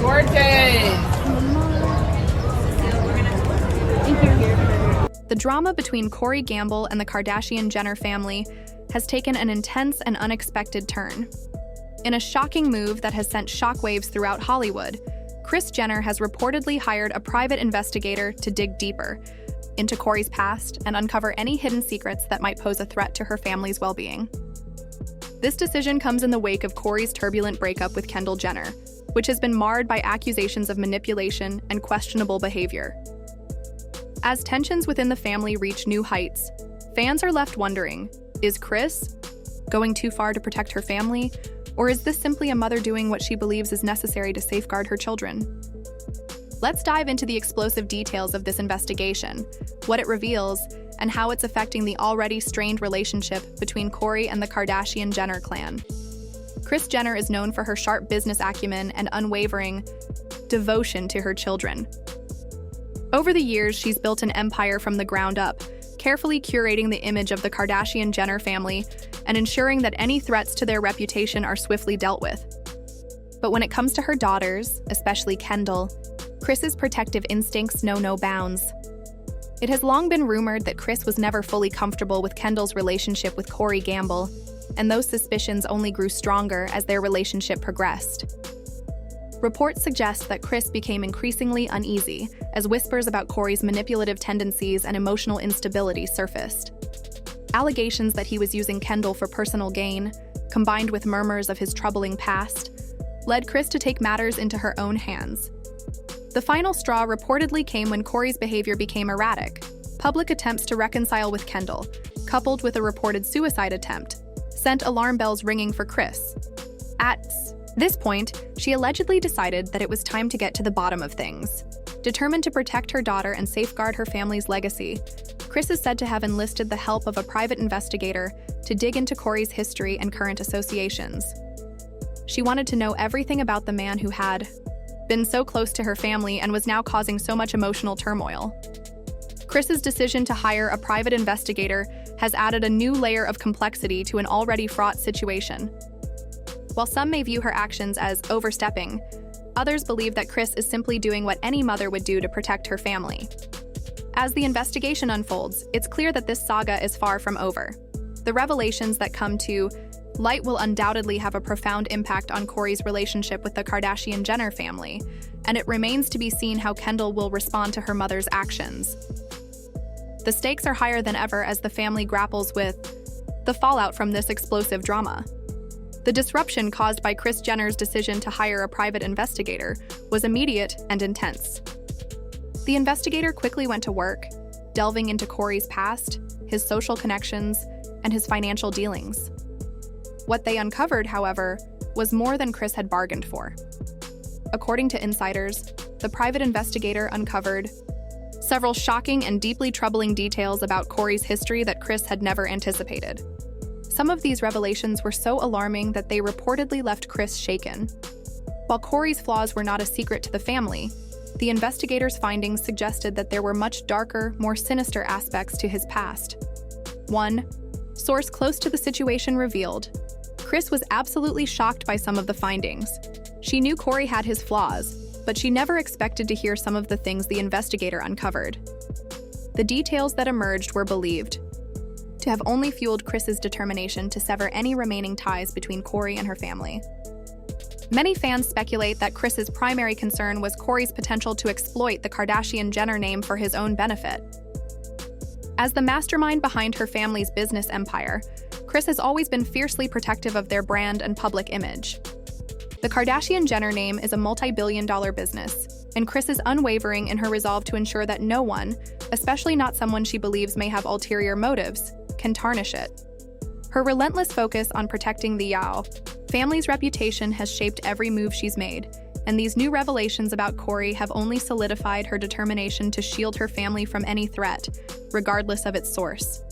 Gorgeous. The drama between Corey Gamble and the Kardashian-Jenner family has taken an intense and unexpected turn. In a shocking move that has sent shockwaves throughout Hollywood, Kris Jenner has reportedly hired a private investigator to dig deeper into Corey's past and uncover any hidden secrets that might pose a threat to her family's well-being. This decision comes in the wake of Corey's turbulent breakup with Kendall Jenner, which has been marred by accusations of manipulation and questionable behavior. As tensions within the family reach new heights, fans are left wondering, is Kris going too far to protect her family, or is this simply a mother doing what she believes is necessary to safeguard her children? Let's dive into the explosive details of this investigation, what it reveals, and how it's affecting the already strained relationship between Corey and the Kardashian-Jenner clan. Kris Jenner is known for her sharp business acumen and unwavering devotion to her children. Over the years, she's built an empire from the ground up, carefully curating the image of the Kardashian-Jenner family and ensuring that any threats to their reputation are swiftly dealt with. But when it comes to her daughters, especially Kendall, Kris's protective instincts know no bounds. It has long been rumored that Kris was never fully comfortable with Kendall's relationship with Corey Gamble, and those suspicions only grew stronger as their relationship progressed. Reports suggest that Kris became increasingly uneasy as whispers about Corey's manipulative tendencies and emotional instability surfaced. Allegations that he was using Kendall for personal gain, combined with murmurs of his troubling past, led Kris to take matters into her own hands. The final straw reportedly came when Corey's behavior became erratic. Public attempts to reconcile with Kendall, coupled with a reported suicide attempt, sent alarm bells ringing for Kris. At this point, she allegedly decided that it was time to get to the bottom of things. Determined to protect her daughter and safeguard her family's legacy, Kris is said to have enlisted the help of a private investigator to dig into Corey's history and current associations. She wanted to know everything about the man who had been so close to her family and was now causing so much emotional turmoil. Kris's decision to hire a private investigator has added a new layer of complexity to an already fraught situation. While some may view her actions as overstepping, others believe that Kris is simply doing what any mother would do to protect her family. As the investigation unfolds, it's clear that this saga is far from over. The revelations that come to light will undoubtedly have a profound impact on Corey's relationship with the Kardashian-Jenner family, and it remains to be seen how Kendall will respond to her mother's actions. The stakes are higher than ever as the family grapples with the fallout from this explosive drama. The disruption caused by Kris Jenner's decision to hire a private investigator was immediate and intense. The investigator quickly went to work, delving into Corey's past, his social connections, and his financial dealings. What they uncovered, however, was more than Kris had bargained for. According to insiders, the private investigator uncovered several shocking and deeply troubling details about Corey's history that Kris had never anticipated. Some of these revelations were so alarming that they reportedly left Kris shaken. While Corey's flaws were not a secret to the family, the investigator's findings suggested that there were much darker, more sinister aspects to his past. One source close to the situation revealed, Kris was absolutely shocked by some of the findings. She knew Corey had his flaws, but she never expected to hear some of the things the investigator uncovered. The details that emerged were believed to have only fueled Kris's determination to sever any remaining ties between Corey and her family. Many fans speculate that Kris's primary concern was Corey's potential to exploit the Kardashian-Jenner name for his own benefit. As the mastermind behind her family's business empire, Kris has always been fiercely protective of their brand and public image. The Kardashian-Jenner name is a multi-billion-dollar business, and Kris is unwavering in her resolve to ensure that no one, especially not someone she believes may have ulterior motives, can tarnish it. Her relentless focus on protecting the Yao family's reputation has shaped every move she's made, and these new revelations about Corey have only solidified her determination to shield her family from any threat, regardless of its source.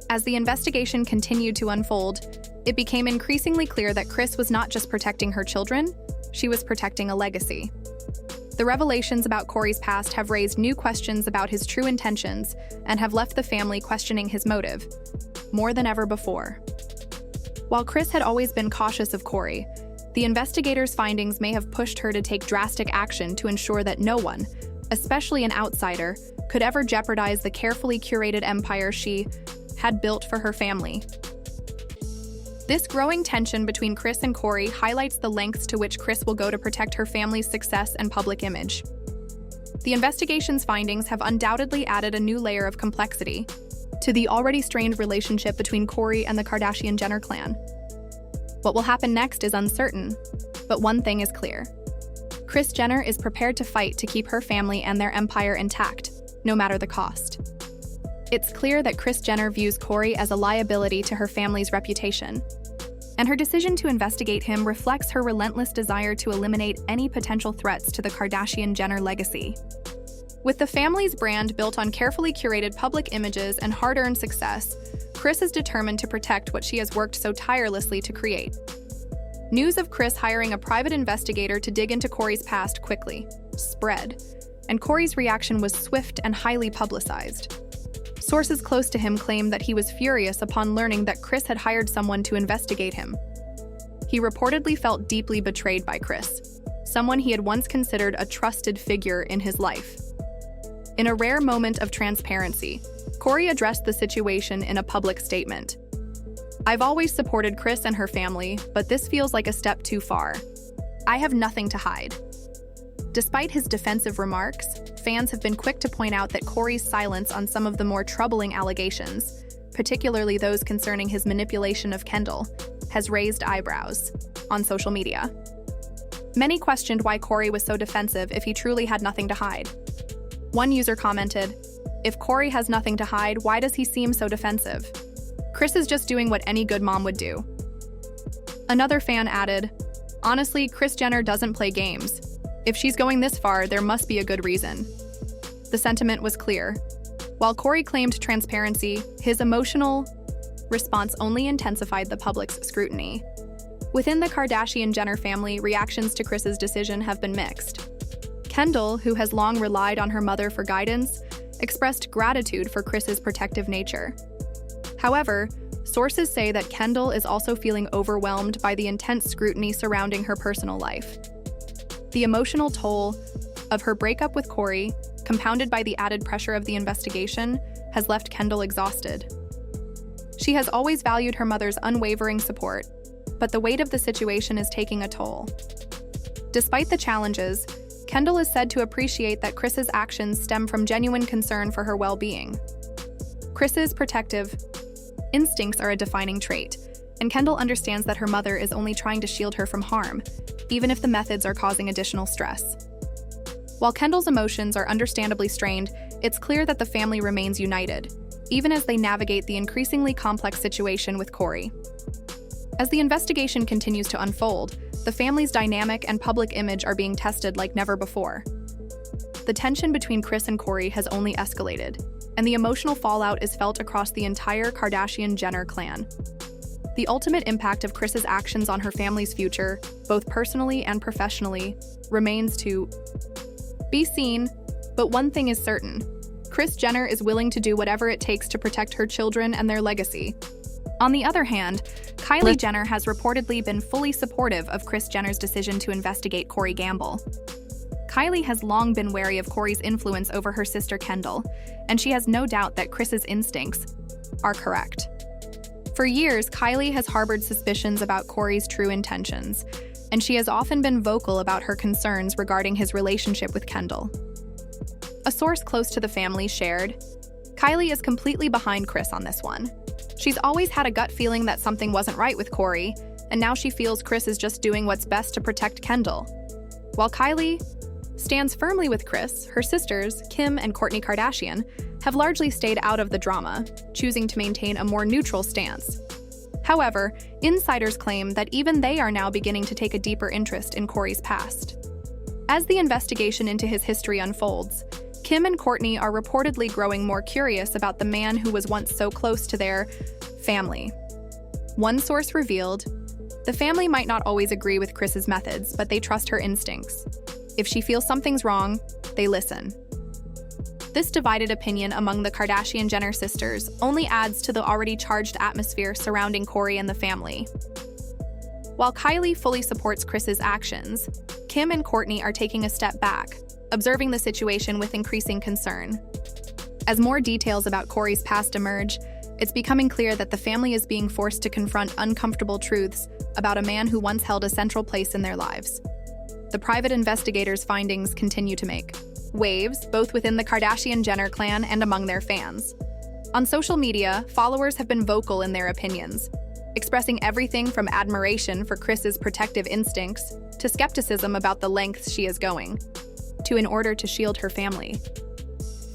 As the investigation continued to unfold, it became increasingly clear that Kris was not just protecting her children, she was protecting a legacy. The revelations about Corey's past have raised new questions about his true intentions and have left the family questioning his motive, more than ever before. While Kris had always been cautious of Corey, The investigator's findings may have pushed her to take drastic action to ensure that no one, especially an outsider, could ever jeopardize the carefully curated empire she had built for her family. This growing tension between Kris and Kory highlights the lengths to which Kris will go to protect her family's success and public image. The investigation's findings have undoubtedly added a new layer of complexity to the already strained relationship between Kory and the Kardashian-Jenner clan. What will happen next is uncertain, but one thing is clear. Kris Jenner is prepared to fight to keep her family and their empire intact, no matter the cost. It's clear that Kris Jenner views Kory as a liability to her family's reputation, and her decision to investigate him reflects her relentless desire to eliminate any potential threats to the Kardashian-Jenner legacy. With the family's brand built on carefully curated public images and hard-earned success, Kris is determined to protect what she has worked so tirelessly to create. News of Kris hiring a private investigator to dig into Kory's past quickly spread, and Kory's reaction was swift and highly publicized. Sources close to him claimed that he was furious upon learning that Kris had hired someone to investigate him. He reportedly felt deeply betrayed by Kris, someone he had once considered a trusted figure in his life. In a rare moment of transparency, Kory addressed the situation in a public statement. "I've always supported Kris and her family, but this feels like a step too far. I have nothing to hide." Despite his defensive remarks, fans have been quick to point out that Kory's silence on some of the more troubling allegations, particularly those concerning his manipulation of Kendall, has raised eyebrows on social media. Many questioned why Kory was so defensive if he truly had nothing to hide. One user commented, "If Kory has nothing to hide, why does he seem so defensive? Kris is just doing what any good mom would do." Another fan added, "Honestly, Kris Jenner doesn't play games. If she's going this far, there must be a good reason." The sentiment was clear. While Kory claimed transparency, his emotional response only intensified the public's scrutiny. Within the Kardashian-Jenner family, reactions to Kris's decision have been mixed. Kendall, who has long relied on her mother for guidance, expressed gratitude for Kris's protective nature. However, sources say that Kendall is also feeling overwhelmed by the intense scrutiny surrounding her personal life. The emotional toll of her breakup with Kory, compounded by the added pressure of the investigation, has left Kendall exhausted. She has always valued her mother's unwavering support, but the weight of the situation is taking a toll. Despite the challenges, Kendall is said to appreciate that Kris's actions stem from genuine concern for her well-being. Kris's protective instincts are a defining trait, and Kendall understands that her mother is only trying to shield her from harm, even if the methods are causing additional stress. While Kendall's emotions are understandably strained, it's clear that the family remains united, even as they navigate the increasingly complex situation with Kory. As the investigation continues to unfold, the family's dynamic and public image are being tested like never before. The tension between Kris and Kory has only escalated, and the emotional fallout is felt across the entire Kardashian-Jenner clan. The ultimate impact of Kris's actions on her family's future, both personally and professionally, remains to be seen, but one thing is certain: Kris Jenner is willing to do whatever it takes to protect her children and their legacy. On the other hand, Kylie Jenner has reportedly been fully supportive of Kris Jenner's decision to investigate Kory Gamble. Kylie has long been wary of Kory's influence over her sister Kendall, and she has no doubt that Kris's instincts are correct. For years, Kylie has harbored suspicions about Kory's true intentions, and she has often been vocal about her concerns regarding his relationship with Kendall. A source close to the family shared, "Kylie is completely behind Kris on this one. She's always had a gut feeling that something wasn't right with Kory, and now she feels Kris is just doing what's best to protect Kendall." While Kylie stands firmly with Kris, her sisters, Kim and Kourtney Kardashian, have largely stayed out of the drama, choosing to maintain a more neutral stance. However, insiders claim that even they are now beginning to take a deeper interest in Kory's past. As the investigation into his history unfolds, Kim and Kourtney are reportedly growing more curious about the man who was once so close to their family. One source revealed, "The family might not always agree with Kris's methods, but they trust her instincts. If she feels something's wrong, they listen." This divided opinion among the Kardashian-Jenner sisters only adds to the already charged atmosphere surrounding Kory and the family. While Kylie fully supports Kris's actions, Kim and Kourtney are taking a step back, observing the situation with increasing concern. As more details about Kourtney's past emerge, it's becoming clear that the family is being forced to confront uncomfortable truths about a man who once held a central place in their lives. The private investigator's findings continue to make waves, both within the Kardashian-Jenner clan and among their fans. On social media, followers have been vocal in their opinions, expressing everything from admiration for Kris's protective instincts to skepticism about the lengths she is going to in order to shield her family.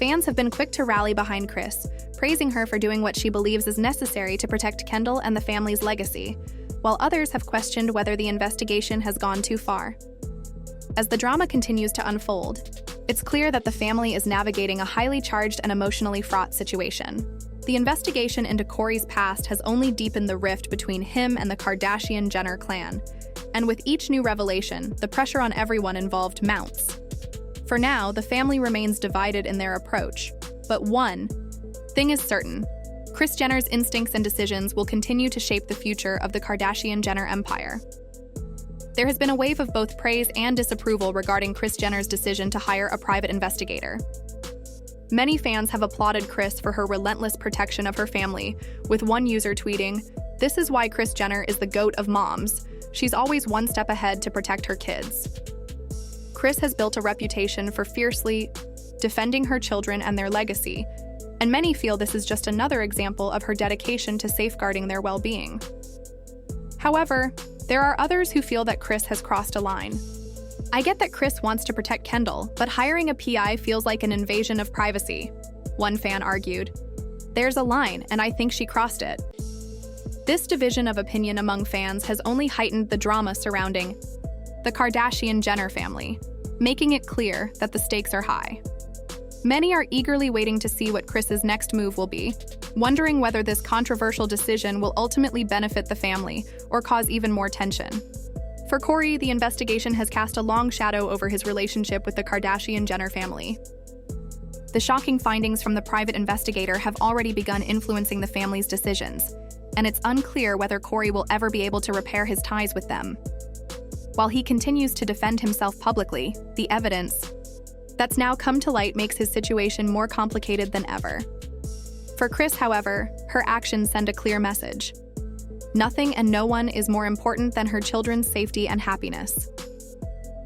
Fans have been quick to rally behind Kris, praising her for doing what she believes is necessary to protect Kendall and the family's legacy, while others have questioned whether the investigation has gone too far. As the drama continues to unfold, it's clear that the family is navigating a highly charged and emotionally fraught situation. The investigation into Kourtney's past has only deepened the rift between him and the Kardashian-Jenner clan, and with each new revelation, the pressure on everyone involved mounts. For now, the family remains divided in their approach, but one thing is certain: Kris Jenner's instincts and decisions will continue to shape the future of the Kardashian-Jenner empire. There has been a wave of both praise and disapproval regarding Kris Jenner's decision to hire a private investigator. Many fans have applauded Kris for her relentless protection of her family, with one user tweeting, "This is why Kris Jenner is the GOAT of moms. She's always one step ahead to protect her kids." Kris has built a reputation for fiercely defending her children and their legacy, and many feel this is just another example of her dedication to safeguarding their well-being. However, there are others who feel that Kris has crossed a line. "I get that Kris wants to protect Kendall, but hiring a PI feels like an invasion of privacy," one fan argued. "There's a line, and I think she crossed it." This division of opinion among fans has only heightened the drama surrounding the Kardashian-Jenner family, making it clear that the stakes are high. Many are eagerly waiting to see what Kris's next move will be, wondering whether this controversial decision will ultimately benefit the family or cause even more tension. For Kourtney, the investigation has cast a long shadow over his relationship with the Kardashian-Jenner family. The shocking findings from the private investigator have already begun influencing the family's decisions, and it's unclear whether Kourtney will ever be able to repair his ties with them. While he continues to defend himself publicly, the evidence that's now come to light makes his situation more complicated than ever. For Kris, however, her actions send a clear message. Nothing and no one is more important than her children's safety and happiness.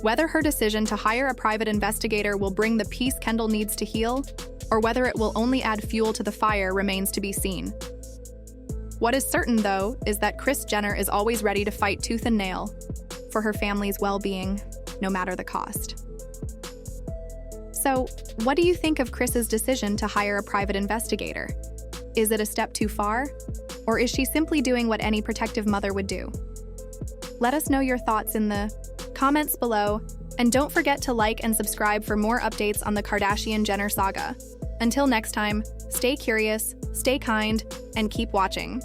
Whether her decision to hire a private investigator will bring the peace Kendall needs to heal, or whether it will only add fuel to the fire remains to be seen. What is certain, though, is that Kris Jenner is always ready to fight tooth and nail for her family's well-being, no matter the cost. So, what do you think of Kris's decision to hire a private investigator? Is it a step too far? Or is she simply doing what any protective mother would do? Let us know your thoughts in the comments below, and don't forget to like and subscribe for more updates on the Kardashian-Jenner saga. Until next time, stay curious, stay kind, and keep watching.